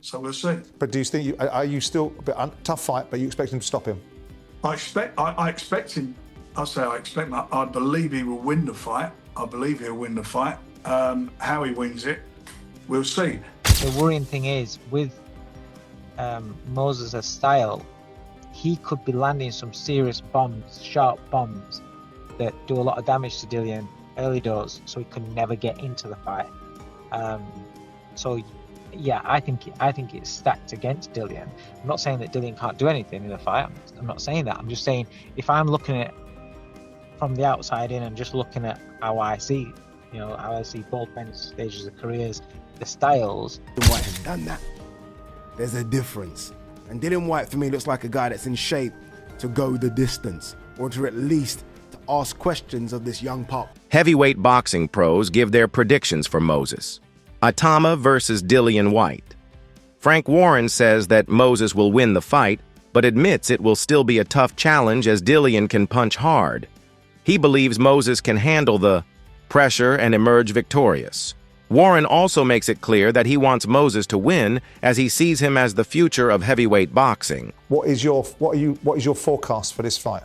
So we'll see. But do you think are you still a bit tough fight, but you expect him to stop him? I expect him. I believe he will win the fight. I believe he'll win the fight. How he wins it, we'll see. The worrying thing is with Moses' style, he could be landing some serious bombs, sharp bombs that do a lot of damage to Dillian early doors, so he could never get into the fight. So yeah, I think it's stacked against Dillian. I'm not saying that Dillian can't do anything in the fight. I'm not saying that. I'm just saying if I'm looking at it from the outside in and just looking at how I see both men's stages of careers, the styles. Dillian Whyte has done that. There's a difference. And Dillian Whyte for me looks like a guy that's in shape to go the distance, or to at least to ask questions of this young pup. Heavyweight boxing pros give their predictions for Moses. Itauma versus Dillian Whyte. Frank Warren says that Moses will win the fight, but admits it will still be a tough challenge as Dillian can punch hard. He believes Moses can handle the pressure and emerge victorious. Warren also makes it clear that he wants Moses to win as he sees him as the future of heavyweight boxing. What is your forecast for this fight?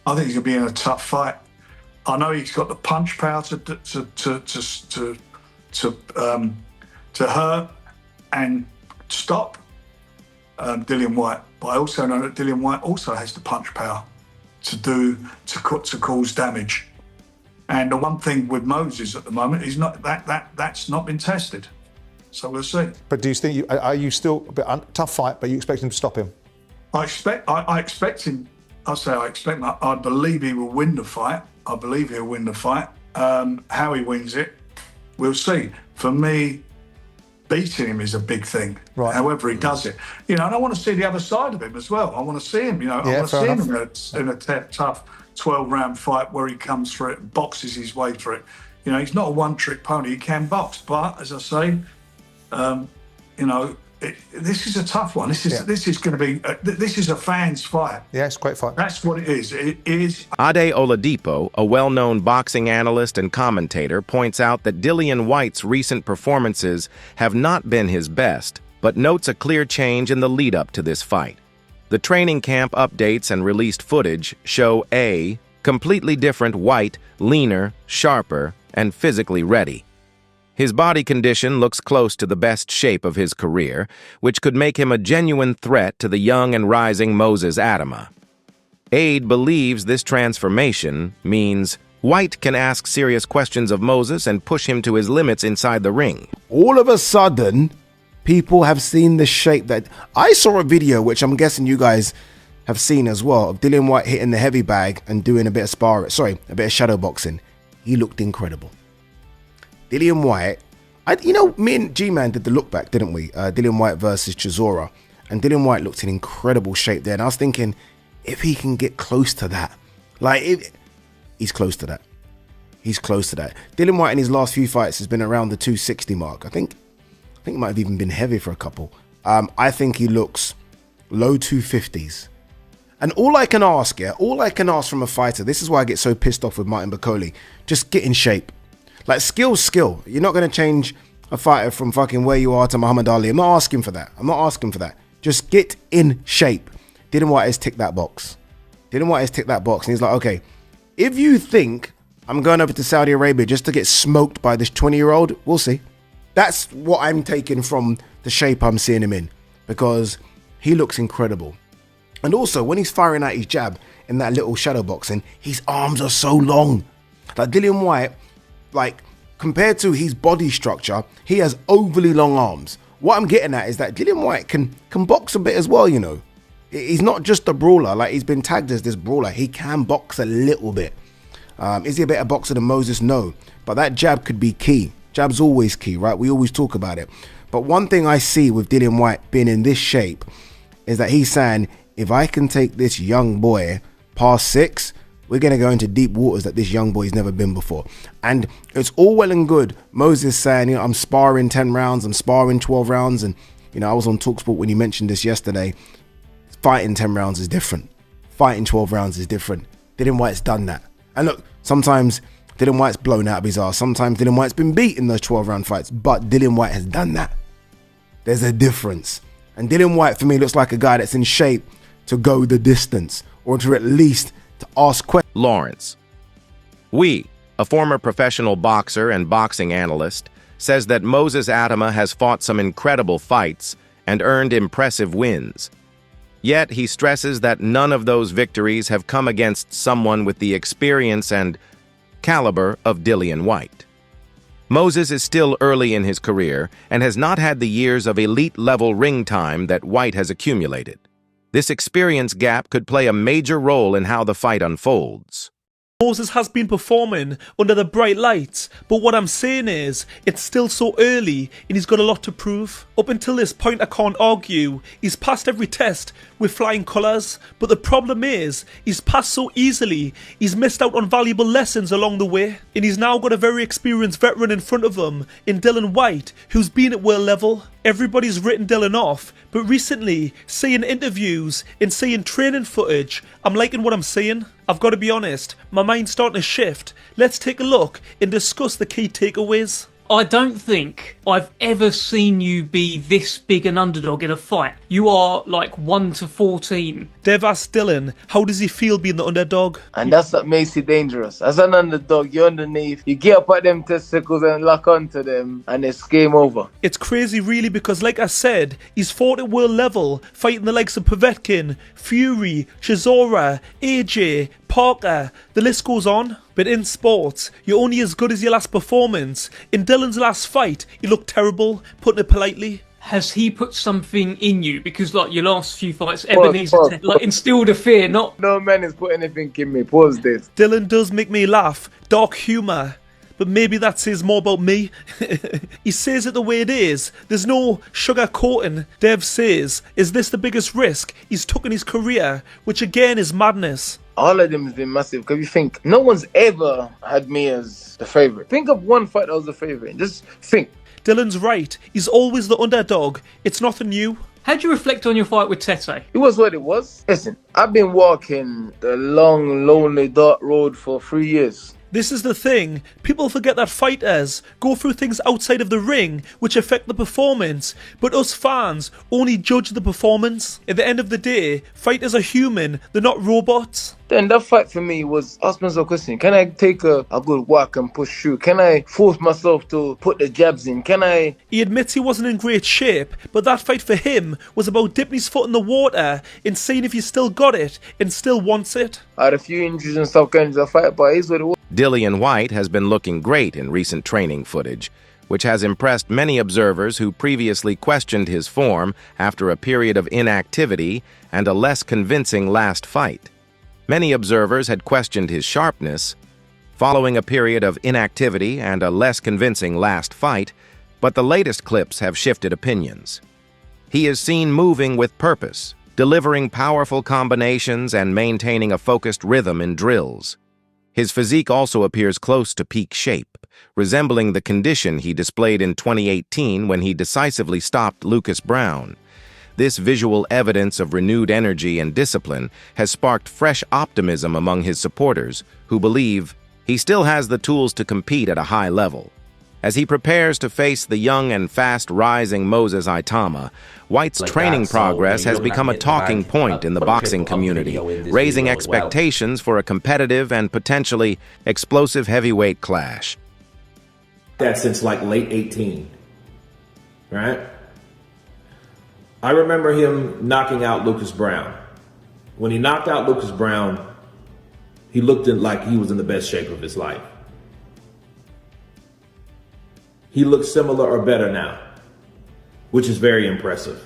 I think he's going to be in a tough fight. I know he's got the punch power to hurt and stop Dillian Whyte, but I also know that Dillian Whyte also has the punch power to cause damage. And the one thing with Moses at the moment is that's not been tested. So we'll see. But do you think are you still a bit tough fight, but you expect him to stop him? I expect him. I believe he will win the fight. I believe he'll win the fight. How he wins it, we'll see. For me, beating him is a big thing. Right. However he does it, and I want to see the other side of him as well. I want to see him. I want to see him in a tough 12-round fight where he comes through it and boxes his way through it. He's not a one-trick pony. He can box, but as I say, this is a tough one. This is going to be. This is a fan's fight. Yeah, it's a great fight. That's what it is. It is. Ade Oladipo, a well-known boxing analyst and commentator, points out that Dillian Whyte's recent performances have not been his best, but notes a clear change in the lead-up to this fight. The training camp updates and released footage show a completely different Whyte, leaner, sharper, and physically ready. His body condition looks close to the best shape of his career, which could make him a genuine threat to the young and rising Moses Itama. Ade believes this transformation means Whyte can ask serious questions of Moses and push him to his limits inside the ring. All of a sudden, people have seen the shape that I saw a video, which I'm guessing you guys have seen as well, of Dillian Whyte hitting the heavy bag and doing a bit of a bit of shadow boxing. He looked incredible. Dillian Whyte, me and G-Man did the look back, didn't we? Dillian Whyte versus Chisora, and Dillian Whyte looked in incredible shape there. And I was thinking, if he can get close to that, he's close to that. He's close to that. Dillian Whyte in his last few fights has been around the 260 mark. I think he might have even been heavy for a couple. I think he looks low 250s. And all I can ask from a fighter, this is why I get so pissed off with Martin Okolie, just get in shape. Like, skill's skill. You're not going to change a fighter from fucking where you are to Muhammad Ali. I'm not asking for that. Just get in shape. Dillian Whyte has ticked that box. And he's like, okay, if you think I'm going over to Saudi Arabia just to get smoked by this 20-year-old, we'll see. That's what I'm taking from the shape I'm seeing him in, because he looks incredible. And also, when he's firing out his jab in that little shadow boxing, his arms are so long. Like, Dillian Whyte, compared to his body structure, he has overly long arms. What I'm getting at is that Dillian Whyte can box a bit as well, He's not just a brawler. Like, he's been tagged as this brawler. He can box a little bit. Is he a better boxer than Moses? No. But that jab could be key. Jab's always key, right? We always talk about it. But one thing I see with Dillian Whyte being in this shape is that he's saying, if I can take this young boy past 6, we're going to go into deep waters that this young boy's never been before. And it's all well and good Moses saying, I'm sparring 10 rounds, I'm sparring 12 rounds. And, I was on TalkSport when he mentioned this yesterday. Fighting 10 rounds is different. Fighting 12 rounds is different. Dillian Whyte's done that. And look, sometimes Dillian Whyte's blown out of his ass. Sometimes Dillian Whyte's been beat in those 12-round fights. But Dillian Whyte has done that. there's a difference. And Dillian Whyte, for me, looks like a guy that's in shape to go the distance, or to at least to ask questions. Lawrence. A former professional boxer and boxing analyst, says that Moses Itama has fought some incredible fights and earned impressive wins. Yet he stresses that none of those victories have come against someone with the experience and caliber of Dillian Whyte. Moses is still early in his career and has not had the years of elite-level ring time that Whyte has accumulated. This experience gap could play a major role in how the fight unfolds. Moses has been performing under the bright lights, but what I'm saying is, it's still so early and he's got a lot to prove. Up until this point, I can't argue. He's passed every test with flying colours, but the problem is, he's passed so easily, he's missed out on valuable lessons along the way, and he's now got a very experienced veteran in front of him in Dillian Whyte, who's been at world level. Everybody's written Dillian off, but recently, seeing interviews and seeing training footage, I'm liking what I'm seeing. I've got to be honest, my mind's starting to shift. Let's take a look and discuss the key takeaways. I don't think I've ever seen you be this big an underdog in a fight. You are like 1-14. Dev asked Dillian, how does he feel being the underdog? And that's what makes you dangerous. As an underdog, you're underneath. You get up at them testicles and lock onto them, and it's game over. It's crazy really because like I said, he's fought at world level, fighting the likes of Povetkin, Fury, Chisora, AJ, Parker, the list goes on. But in sports, you're only as good as your last performance. In Dillian's last fight, he looked terrible, putting it politely. Has he put something in you? Because like your last few fights, Ebenezer like instilled a fear, not... No man has put anything in me. Pause this. Dillian does make me laugh. Dark humour. But maybe that says more about me. He says it the way it is. There's no sugar coating. Dev says, is this the biggest risk he's took in his career? Which again is madness. All of them has been massive, because you think no one's ever had me as the favourite. Think of one fight that was the favourite. Just think. Dillian's right. He's always the underdog. It's nothing new. How do you reflect on your fight with Tete? It was what it was. Listen, I've been walking the long, lonely, dark road for 3 years. This is the thing, people forget that fighters go through things outside of the ring which affect the performance, but us fans only judge the performance. At the end of the day, fighters are human, they're not robots. Then that fight for me was ask myself a question. Can I take a good walk and push through? Can I force myself to put the jabs in? Can I... He admits he wasn't in great shape, but that fight for him was about dipping his foot in the water and seeing if he still got it and still wants it. I had a few injuries and stuff going into the fight, but it's what it was. Dillian Whyte has been looking great in recent training footage, which has impressed many observers who previously questioned his form after a period of inactivity and a less convincing last fight. Many observers had questioned his sharpness following a period of inactivity and a less convincing last fight, but the latest clips have shifted opinions. He is seen moving with purpose, delivering powerful combinations and maintaining a focused rhythm in drills. His physique also appears close to peak shape, resembling the condition he displayed in 2018 when he decisively stopped Lucas Browne. This visual evidence of renewed energy and discipline has sparked fresh optimism among his supporters, who believe he still has the tools to compete at a high level. As he prepares to face the young and fast-rising Moses Itama, Whyte's training progress has become a talking point in the boxing community, raising expectations for a competitive and potentially explosive heavyweight clash. That since like late 18, right? I remember him knocking out Lucas Browne. When he knocked out Lucas Browne, he looked like he was in the best shape of his life. He looks similar or better now, which is very impressive.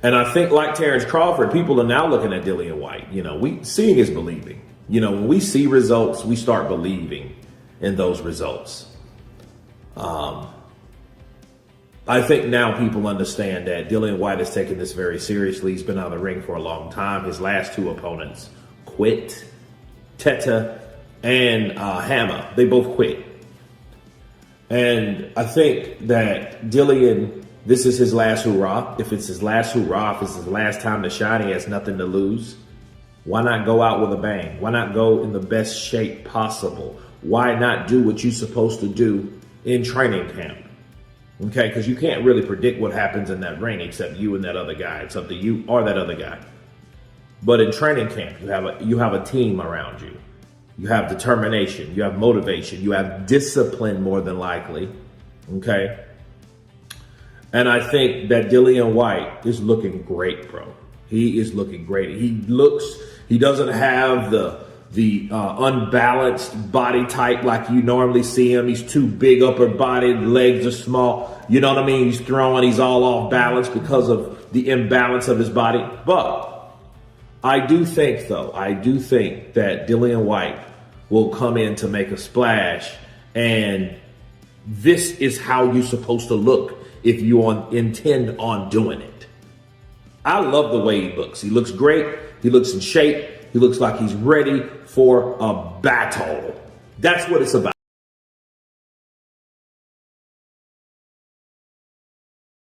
And I think like Terrence Crawford, people are now looking at Dillian Whyte. You know, seeing is believing. You know, when we see results, we start believing in those results. I think now people understand that Dillian Whyte has taken this very seriously. He's been out of the ring for a long time. His last two opponents quit. Tete and Hammer, they both quit. And I think that Dillian, this is his last hurrah. If it's his last hurrah, if it's his last time to shine, he has nothing to lose. Why not go out with a bang? Why not go in the best shape possible? Why not do what you're supposed to do in training camp? Okay, because you can't really predict what happens in that ring except you and that other guy. It's up to you or that other guy. But in training camp, you have a team around you. You have determination, you have motivation, you have discipline more than likely. Okay. And I think that Dillian Whyte is looking great, bro. He is looking great. He doesn't have the unbalanced body type like you normally see him. He's too big upper body, legs are small. You know what I mean? He's all off balance because of the imbalance of his body. But I do think that Dillian Whyte will come in to make a splash, and this is how you're supposed to look if you intend on doing it. I love the way he looks. He looks great. He looks in shape. He looks like he's ready for a battle. That's what it's about.